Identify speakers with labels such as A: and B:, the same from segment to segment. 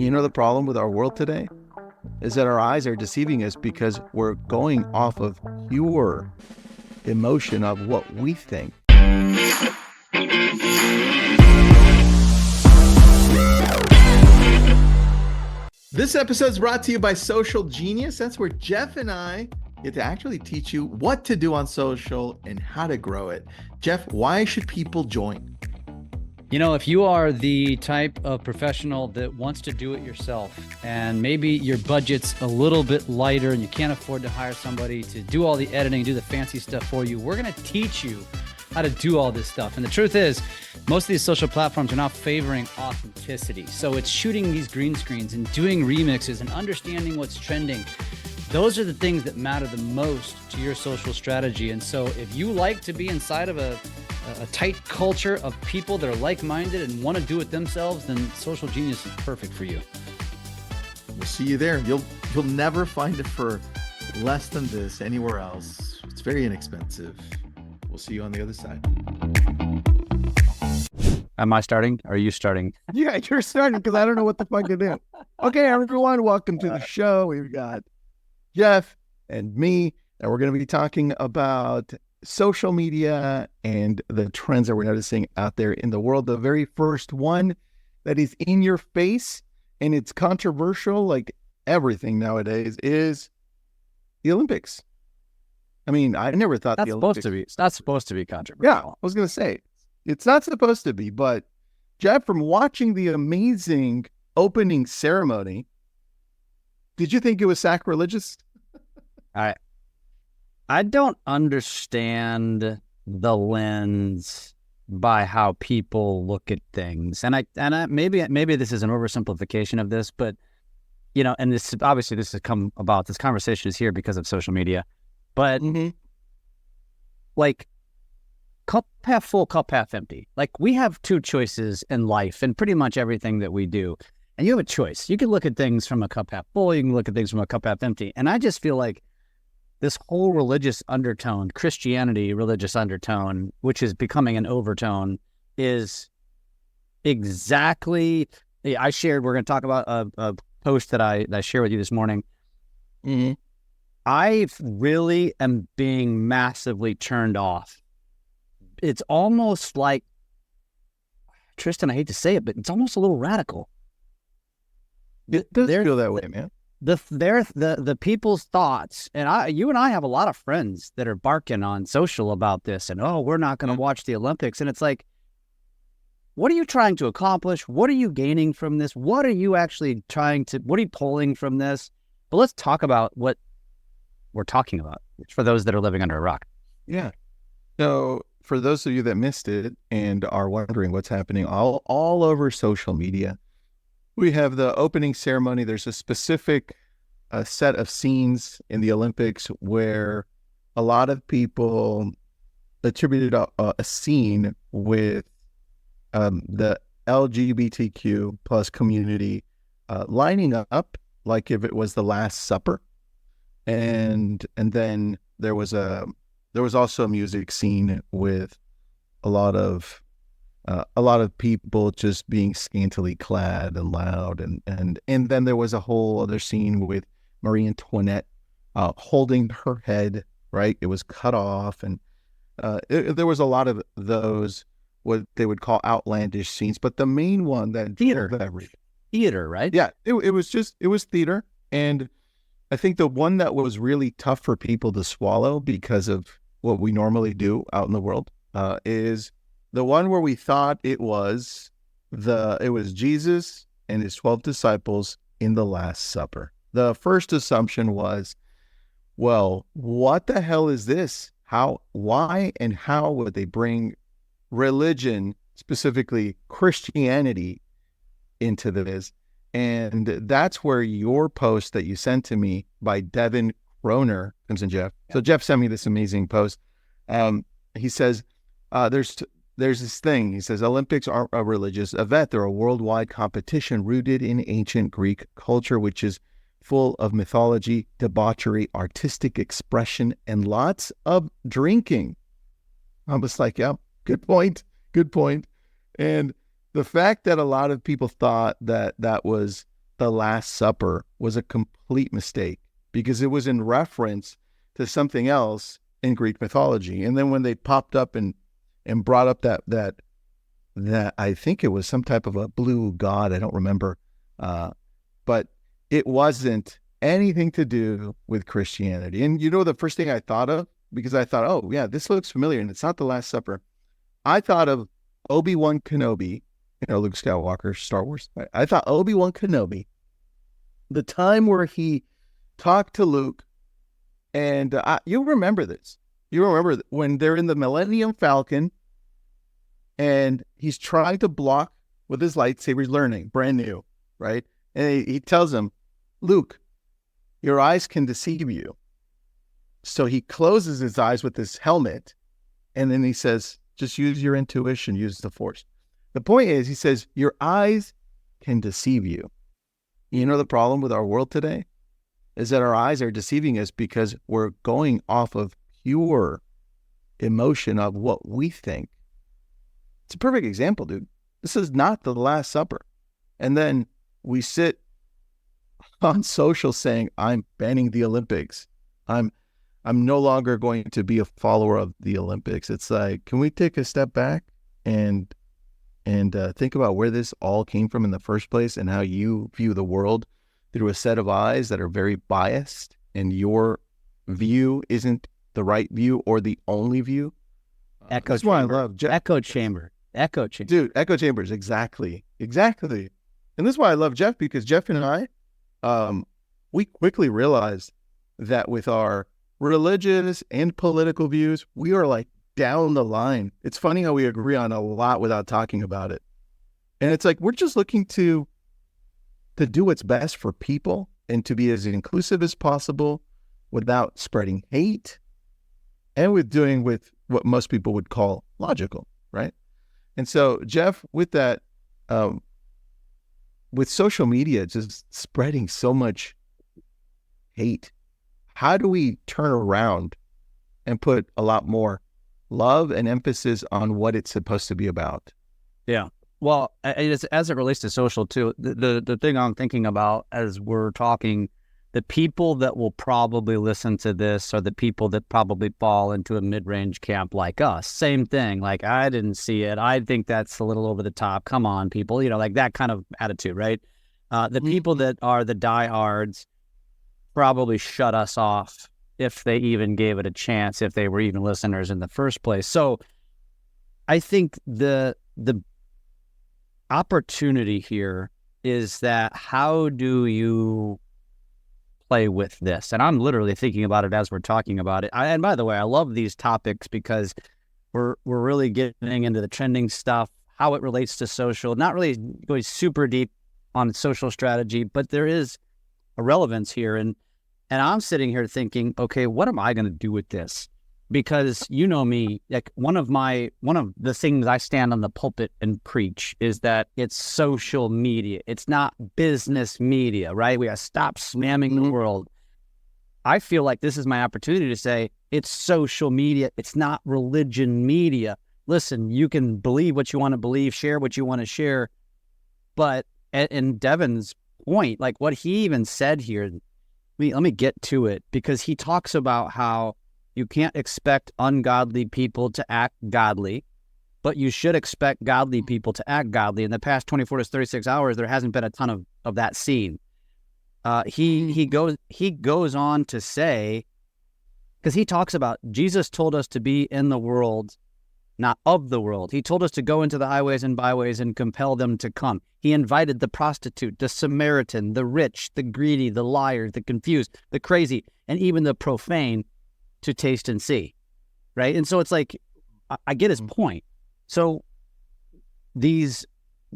A: You know, the problem with our world today is that our eyes are deceiving us because we're going off of pure emotion of what we think. This episode is brought to you by SocialGenius. That's where Jeff and I get to actually teach you what to do on social and how to grow it. Jeff, why should people join?
B: You know, if you are the type of professional that wants to do it yourself, and maybe your budget's a little bit lighter and you can't afford to hire somebody to do all the editing, do the fancy stuff for you, we're going to teach you how to do all this stuff. And the truth is, most of these social platforms are not favoring authenticity. So it's shooting these green screens and doing remixes and understanding what's trending. Those are the things that matter the most to your social strategy. And so if you like to be inside of a tight culture of people that are like-minded and want to do it themselves, then SocialGenius is perfect for you.
A: We'll see you there. You'll never find it for less than this anywhere else. It's very inexpensive. We'll see you on the other side.
B: Am I starting? Or are you starting?
A: Yeah, you're starting because I don't know what the fuck to do. Okay, everyone, welcome to the show. We've got Jeff and me, and we're going to be talking about social media and the trends that we're noticing out there in the world. The very first one that is in your face and it's controversial, like everything nowadays, is the Olympics. I mean, I never thought
B: that's
A: the Olympics...
B: It's not supposed to be controversial.
A: Yeah, I was going to say, it's not supposed to be, but Jeff, from watching the amazing opening ceremony, did you think it was sacrilegious?
B: I don't understand the lens by how people look at things. And I maybe this is an oversimplification of this, but you know, and this has come about, this conversation is here because of social media. But like, cup half full, cup half empty. Like, we have two choices in life and pretty much everything that we do. And you have a choice. You can look at things from a cup half full, you can look at things from a cup half empty. And I just feel like this whole religious undertone, Christianity religious undertone, which is becoming an overtone, is exactly, we're going to talk about a post that I shared with you this morning.
A: Mm-hmm.
B: I really am being massively turned off. It's almost like, Tristan, I hate to say it, but it's almost a little radical.
A: It does feel that way, man.
B: The people's thoughts, and you and I have a lot of friends that are barking on social about this, and we're not going to watch the Olympics. And it's like, what are you trying to accomplish? What are you gaining from this? What are you actually what are you pulling from this? But let's talk about what we're talking about for those that are living under a rock.
A: Yeah. So for those of you that missed it and are wondering what's happening all over social media, we have the opening ceremony. There's a specific set of scenes in the Olympics where a lot of people attributed a scene with the LGBTQ plus community lining up like if it was the Last Supper, and then there was also a music scene with a lot of people just being scantily clad and loud, and then there was a whole other scene with Marie Antoinette holding her head, right? It was cut off, and there was a lot of those, what they would call outlandish scenes, but the main one that
B: theater, right?
A: Yeah, it was theater, and I think the one that was really tough for people to swallow because of what we normally do out in the world is the one where we thought it was Jesus and his 12 disciples in the Last Supper. The first assumption was, well, what the hell is this? Why and how would they bring religion, specifically Christianity, into this? And that's where your post that you sent to me by Devin Croner comes in, Jeff. Yeah. So Jeff sent me this amazing post. He says, there's this thing. He says, Olympics aren't a religious event. They're a worldwide competition rooted in ancient Greek culture, which is full of mythology, debauchery, artistic expression, and lots of drinking. I was like, yeah, good point. And the fact that a lot of people thought that that was the Last Supper was a complete mistake because it was in reference to something else in Greek mythology. And then when they popped up and brought up that I think it was some type of a blue god, I don't remember, but it wasn't anything to do with Christianity. And you know the first thing I thought of, because I thought, oh yeah, this looks familiar, and it's not the Last Supper. I thought of Obi-Wan Kenobi, Luke Skywalker, Star Wars. I thought Obi-Wan Kenobi, the time where he talked to Luke, and you remember this. You remember when they're in the Millennium Falcon, and he's trying to block with his lightsaber. He's learning, brand new, right? And he tells him, Luke, your eyes can deceive you. So he closes his eyes with his helmet, and then he says, just use your intuition, use the Force. The point is, he says, your eyes can deceive you. You know the problem with our world today is that our eyes are deceiving us because we're going off of pure emotion of what we think. It's a perfect example, dude. This is not the Last Supper. And then we sit on social saying, I'm banning the Olympics. I'm no longer going to be a follower of the Olympics. It's like, can we take a step back and think about where this all came from in the first place and how you view the world through a set of eyes that are very biased, and your view isn't the right view or the only view?
B: That's why I love echo chamber.
A: Dude, echo chambers, exactly. And this is why I love Jeff, because Jeff and I, we quickly realized that with our religious and political views, we are like down the line. It's funny how we agree on a lot without talking about it. And it's like, we're just looking to do what's best for people and to be as inclusive as possible without spreading hate, and with what most people would call logical, right? And so, Jeff, with that, with social media just spreading so much hate, how do we turn around and put a lot more love and emphasis on what it's supposed to be about?
B: Yeah. Well, as it relates to social too, the thing I'm thinking about as we're talking, the people that will probably listen to this are the people that probably fall into a mid-range camp like us. Same thing. Like, I didn't see it. I think that's a little over the top. Come on, people. Like that kind of attitude, right? The people that are the diehards probably shut us off if they even gave it a chance, if they were even listeners in the first place. So I think the opportunity here is that how do you play with this? And I'm literally thinking about it as we're talking about it. And by the way, I love these topics because we're really getting into the trending stuff, how it relates to social, not really going super deep on social strategy, but there is a relevance here. And I'm sitting here thinking, okay, what am I going to do with this? Because you know me, like one of the things I stand on the pulpit and preach is that it's social media. It's not business media, right? We got to stop spamming the world. I feel like this is my opportunity to say it's social media. It's not religion media. Listen, you can believe what you want to believe, share what you want to share. But in Devin's point, like what he even said here, let me get to it, because he talks about how you can't expect ungodly people to act godly, but you should expect godly people to act godly. In the past 24 to 36 hours, there hasn't been a ton of that seen. He goes on to say, because he talks about Jesus told us to be in the world, not of the world. He told us to go into the highways and byways and compel them to come. He invited the prostitute, the Samaritan, the rich, the greedy, the liar, the confused, the crazy, and even the profane to taste and see, right? And so it's like, I get his point. So these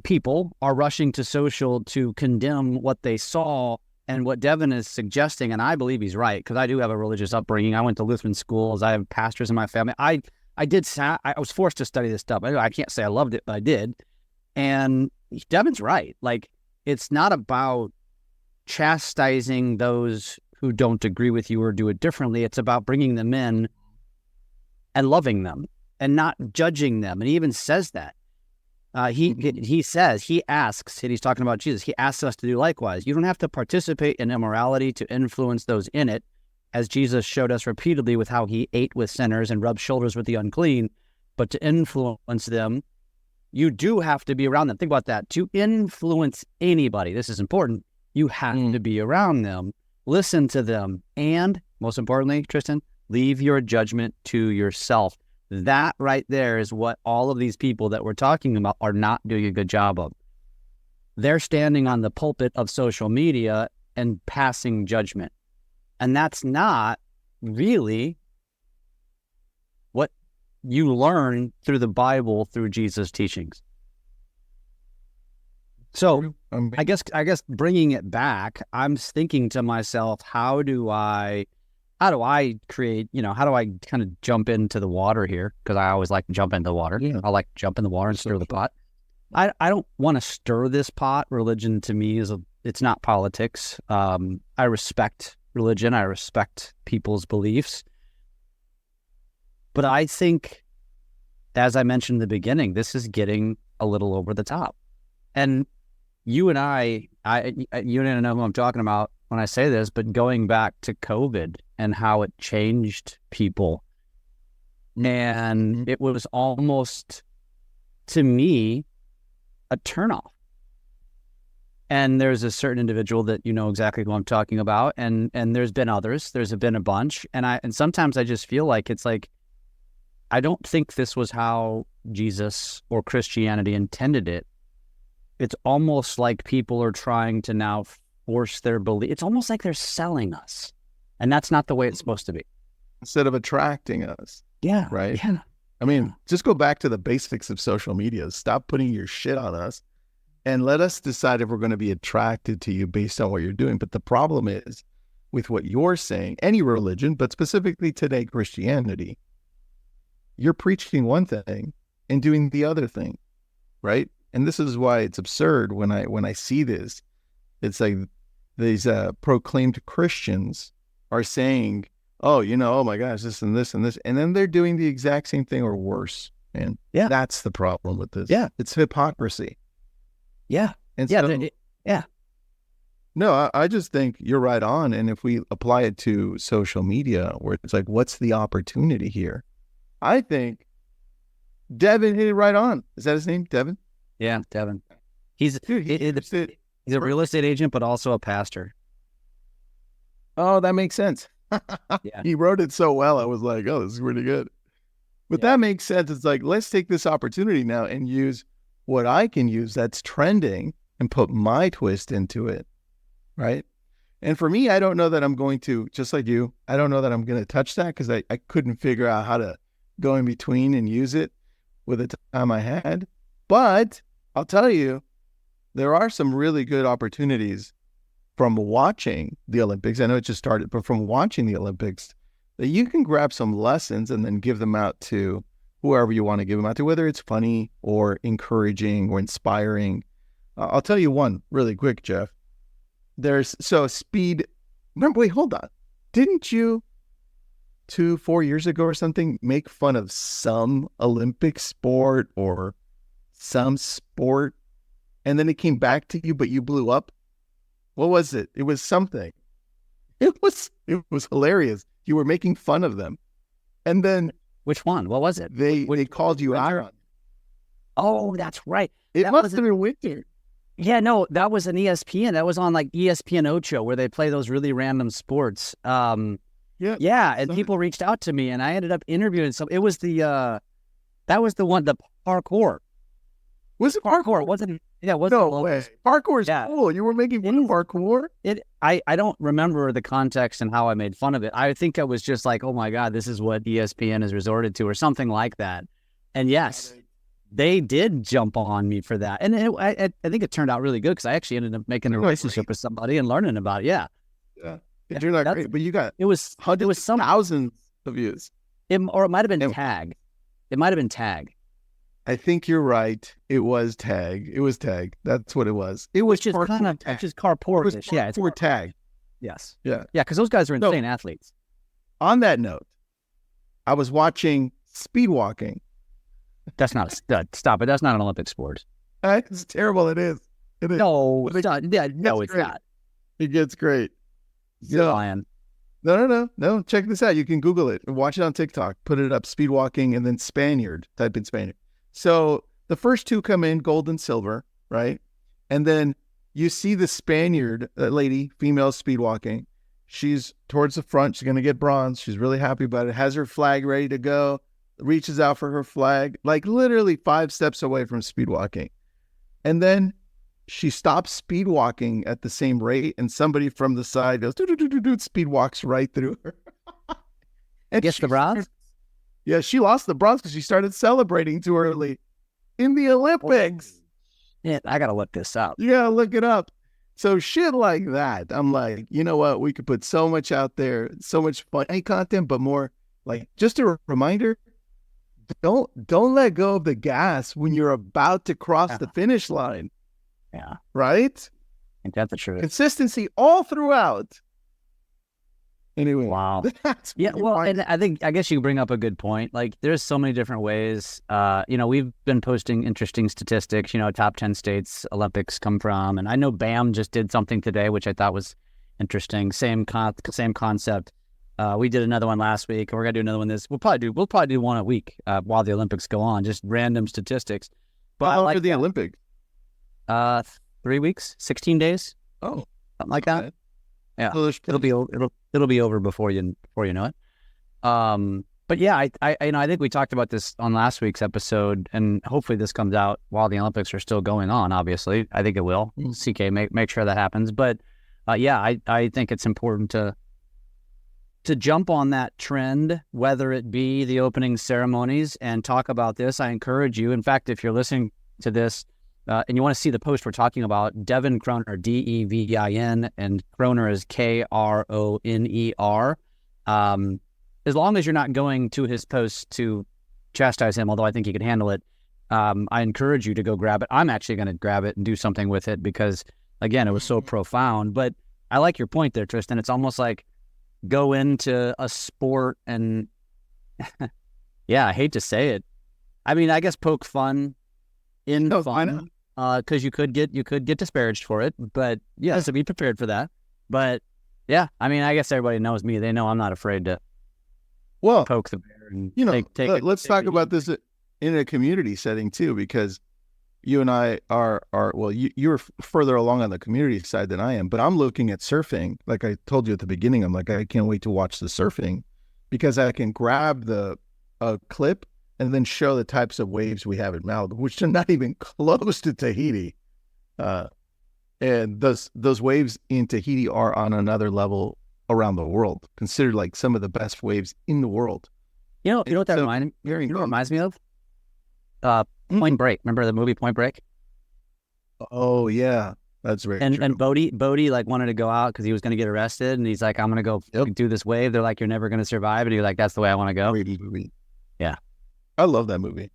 B: people are rushing to social to condemn what they saw and what Devin is suggesting, and I believe he's right, because I do have a religious upbringing. I went to Lutheran schools. I have pastors in my family. I was forced to study this stuff. I can't say I loved it, but I did. And Devin's right. Like, it's not about chastising those who don't agree with you or do it differently. It's about bringing them in and loving them and not judging them. And he even says that. He says, he asks, and he's talking about Jesus, he asks us to do likewise. You don't have to participate in immorality to influence those in it, as Jesus showed us repeatedly with how he ate with sinners and rubbed shoulders with the unclean. But to influence them, you do have to be around them. Think about that. To influence anybody, this is important, you have to be around them, listen to them, and most importantly, Tristan, leave your judgment to yourself. That right there is what all of these people that we're talking about are not doing a good job of. They're standing on the pulpit of social media and passing judgment. And that's not really what you learn through the Bible, through Jesus' teachings. So I guess bringing it back, I'm thinking to myself, how do I create, how do I kind of jump into the water here? Because I always like to jump into the water. Yeah. I like to jump in the water and stir the pot. I don't want to stir this pot. Religion to me it's not politics. I respect religion. I respect people's beliefs. But I think, as I mentioned in the beginning, this is getting a little over the top. And you and I know who I'm talking about when I say this, but going back to COVID and how it changed people. And it was almost, to me, a turnoff. And there's a certain individual that you know exactly who I'm talking about, and there's been others. There's been a bunch, and sometimes I just feel like it's like, I don't think this was how Jesus or Christianity intended it. It's almost like people are trying to now force their belief. It's almost like they're selling us, and that's not the way it's supposed to be.
A: Instead of attracting us.
B: Yeah.
A: Right?
B: Yeah.
A: I mean, just go back to the basics of social media. Stop putting your shit on us and let us decide if we're going to be attracted to you based on what you're doing. But the problem is with what you're saying, any religion, but specifically today, Christianity, you're preaching one thing and doing the other thing, right? And this is why it's absurd when I see this. It's like these proclaimed Christians are saying, oh, oh my gosh, this and this and this. And then they're doing the exact same thing or worse, man. Yeah. That's the problem with this.
B: Yeah.
A: It's hypocrisy.
B: Yeah.
A: And
B: yeah.
A: So,
B: yeah.
A: No, I just think you're right on. And if we apply it to social media, where it's like, what's the opportunity here? I think Devin hit it right on. Is that his name? Devin?
B: Yeah, Devin. He's a real estate agent, but also a pastor.
A: Oh, that makes sense.
B: Yeah.
A: He wrote it so well. I was like, oh, this is really good. But that makes sense. It's like, let's take this opportunity now and use what I can use that's trending and put my twist into it. Right. And for me, I don't know that I'm going to, just like you, I don't know that I'm going to touch that because I couldn't figure out how to go in between and use it with the time I had. But I'll tell you, there are some really good opportunities from watching the Olympics. I know it just started, but from watching the Olympics, that you can grab some lessons and then give them out to whoever you want to give them out to, whether it's funny or encouraging or inspiring. I'll tell you one really quick, Jeff. Speed. Remember, wait, hold on. Didn't you 4 years ago or something make fun of some Olympic sport or some sport, and then it came back to you, but you blew up? What was it? It was something. It was hilarious. You were making fun of them. And then
B: which one? What was it?
A: They called you out on it.
B: Oh, that's right.
A: It must have been winter.
B: Yeah, no, that was an ESPN. That was on like ESPN Ocho, where they play those really random sports. And people reached out to me, and I ended up interviewing some. It was that was the one, the parkour.
A: Was it parkour?
B: It wasn't. Yeah, it wasn't.
A: No way. Parkour is cool. You were making fun of parkour?
B: I don't remember the context and how I made fun of it. I think I was just like, oh my God, this is what ESPN has resorted to, or something like that. And yes, they did jump on me for that. And I think it turned out really good because I actually ended up making a relationship with somebody and learning about it. Yeah.
A: Yeah. It turned out great. But you got
B: some
A: thousands of views.
B: Or it might have been Tag. It might have been Tag.
A: I think you're right. It was Tag. That's what it was. It was
B: just kind of just carpour-ish. Yeah, it's
A: Tag.
B: Yes.
A: Yeah.
B: Yeah, because those guys are insane athletes.
A: On that note, I was watching speed walking
B: That's not stop it. That's not an Olympic sport.
A: It's terrible. It is. It is.
B: No, it's not. Yeah, no, it's
A: great.
B: not.
A: It gets great.
B: You're lying.
A: No. Check this out. You can Google it and watch it on TikTok. Put it up, speed walking, and then Spaniard. Type in Spaniard. So the first two come in, gold and silver, right? And then you see the Spaniard lady, female speed walking. She's towards the front. She's going to get bronze. She's really happy about it. Has her flag ready to go. Reaches out for her flag, like literally 5 steps away from speed walking. And then she stops speed walking at the same rate, and somebody from the side goes, speed walks right through her. And
B: gets the bronze?
A: Yeah, she lost the bronze because she started celebrating too early in the Olympics.
B: Yeah, I got to look this up.
A: Yeah, look it up. So shit like that. I'm like, you know what? We could put so much out there, so much funny content, but more like just a reminder, don't let go of the gas when you're about to cross the finish line.
B: Yeah.
A: Right?
B: I think that's the truth.
A: Consistency all throughout. Anyway.
B: Wow. Yeah. Well, and I guess you bring up a good point. Like, there's so many different ways. We've been posting interesting statistics, top 10 states Olympics come from. And I know BAM just did something today, which I thought was interesting. Same concept. We did another one last week, and we're gonna do another one we'll probably do one a week while the Olympics go on, just random statistics. But
A: how long are the Olympics?
B: 3 weeks, 16 days.
A: Oh,
B: something like that.
A: Okay.
B: Yeah,
A: so
B: it'll be over before you know it. But yeah, I think we talked about this on last week's episode, and hopefully this comes out while the Olympics are still going on. Obviously, I think it will. CK, make sure that happens. But yeah, I think it's important to jump on that trend, whether it be the opening ceremonies, and talk about this. I encourage you. In fact, if you're listening to this and you want to see the post we're talking about, Devin Croner, Devin, and Croner is Kroner. As long as you're not going to his post to chastise him, although I think he could handle it, I encourage you to go grab it. I'm actually going to grab it and do something with it because, again, it was so profound. But I like your point there, Tristan. It's almost like go into a sport and, yeah, I hate to say it. I mean, I guess poke fun in fun because you could get disparaged for it. But yeah, so be prepared for that. But yeah, I mean, I guess everybody knows me. They know I'm not afraid to poke the bear. And
A: let's talk about this in a community setting too, because you and I are you're further along on the community side than I am, but I'm looking at surfing. Like I told you at the beginning, I'm like, I can't wait to watch the surfing because I can grab a clip and then show the types of waves we have in Malibu, which are not even close to Tahiti. And those waves in Tahiti are on another level around the world, considered like some of the best waves in the world.
B: You know what that reminds me of? Point Break. Remember the movie Point Break?
A: Oh yeah, that's right.
B: And Bodie like wanted to go out because he was going to get arrested, and he's like, "I'm going to go do this wave." They're like, "You're never going to survive," and he's like, "That's the way I want to go."
A: Great movie.
B: Yeah,
A: I love that movie.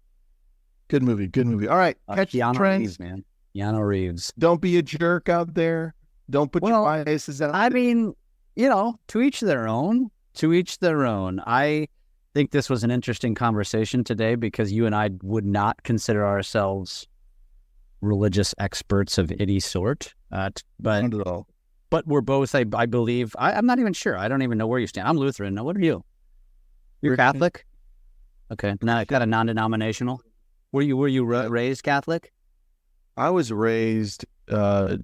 A: Good movie. All right, catch
B: Keanu
A: trends,
B: Reeves, man. Keanu Reeves.
A: Don't be a jerk out there. Don't put your biases out.
B: I mean, to each their own. To each their own. I think this was an interesting conversation today because you and I would not consider ourselves religious experts of any sort, but
A: not at all.
B: But we're both, I believe. I'm not even sure. I don't even know where you stand. I'm Lutheran. Now, what are you? You're Catholic. Okay, now got a non-denominational. Were you raised Catholic?
A: I was raised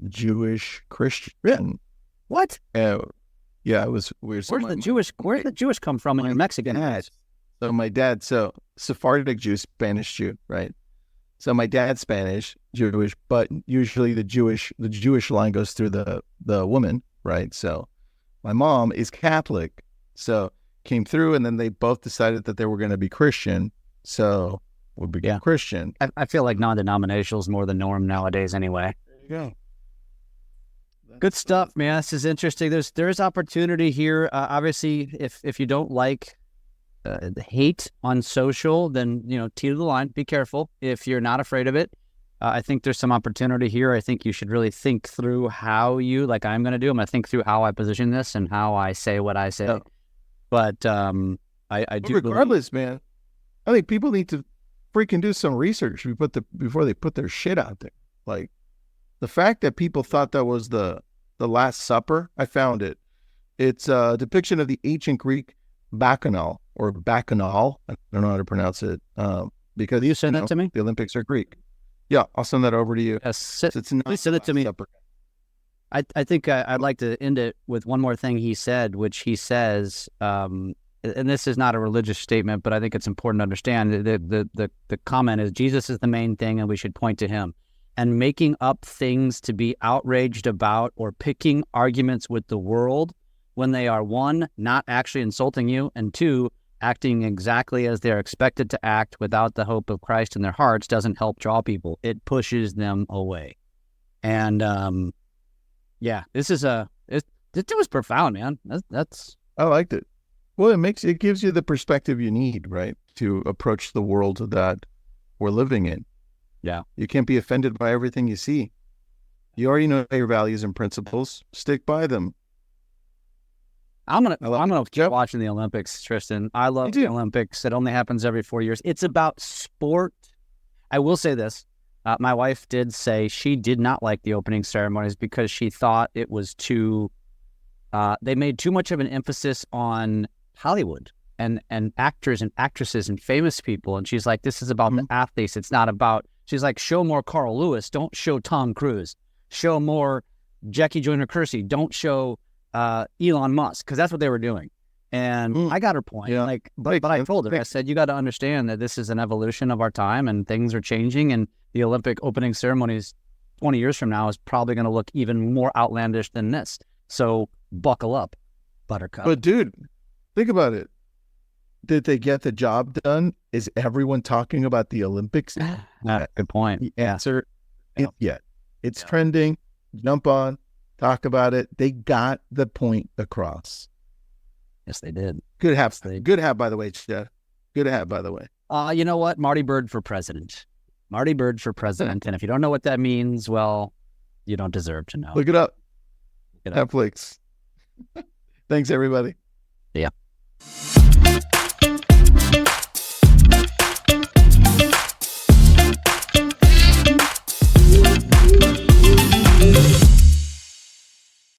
A: Jewish Christian.
B: What?
A: Yeah, I was weird.
B: Where's the Jewish come from in your Mexican house?
A: So my dad, Sephardic Jew, Spanish Jew, right? So my dad's Spanish, Jewish, but usually the Jewish line goes through the woman, right? So my mom is Catholic, so came through, and then they both decided that they were going to be Christian, so we became Christian.
B: I feel like non-denominational is more the norm nowadays, anyway.
A: There you go.
B: Good stuff, man. This is interesting. There's opportunity here. Obviously, if you don't like the hate on social, then teeter the line. Be careful. If you're not afraid of it, I think there's some opportunity here. I think you should really think through how you, like I'm going to do. I'm going to think through how I position this and how I say what I say. But I do.
A: Regardless, man, I think people need to freaking do some research before they put their shit out there. Like the fact that people thought that was the Last Supper, I found it. It's a depiction of the ancient Greek bacchanal or bacchanal. I don't know how to pronounce it. Because
B: you send that to me?
A: The Olympics are Greek. Yeah, I'll send that over to you.
B: Yes,
A: Please
B: send it to me. Supper. I think I'd like to end it with one more thing he said, which he says, and this is not a religious statement, but I think it's important to understand. The comment is Jesus is the main thing, and we should point to him. And making up things to be outraged about or picking arguments with the world when they are, one, not actually insulting you, and two, acting exactly as they're expected to act without the hope of Christ in their hearts doesn't help draw people. It pushes them away. And this is it was profound, man. That's
A: I liked it. Well, it gives you the perspective you need, right, to approach the world that we're living in.
B: Yeah.
A: You can't be offended by everything you see. You already know your values and principles. Stick by them.
B: I'm gonna keep watching the Olympics, Tristan. I love the Olympics. It only happens every 4 years. It's about sport. I will say this. My wife did say she did not like the opening ceremonies because she thought it was too, they made too much of an emphasis on Hollywood and actors and actresses and famous people. And she's like, this is about the athletes. It's not about, she's like, show more Carl Lewis. Don't show Tom Cruise. Show more Jackie Joyner-Kersee. Don't show Elon Musk, because that's what they were doing. And I got her point. Yeah. But I told her, I said, you got to understand that this is an evolution of our time and things are changing. And the Olympic opening ceremonies 20 years from now is probably going to look even more outlandish than this. So buckle up, Buttercup.
A: But dude, think about it. Did they get the job done? Is everyone talking about the Olympics?
B: Good point.
A: The answer is yes. It's trending. Jump on, talk about it. They got the point across.
B: Yes, they did.
A: Good hat, by the way, Jeff. Good hat, by the way.
B: You know what? Marty Bird for president. Marty Bird for president. And if you don't know what that means, well, you don't deserve to know.
A: Look it up. Netflix. Thanks, everybody.
B: Yeah.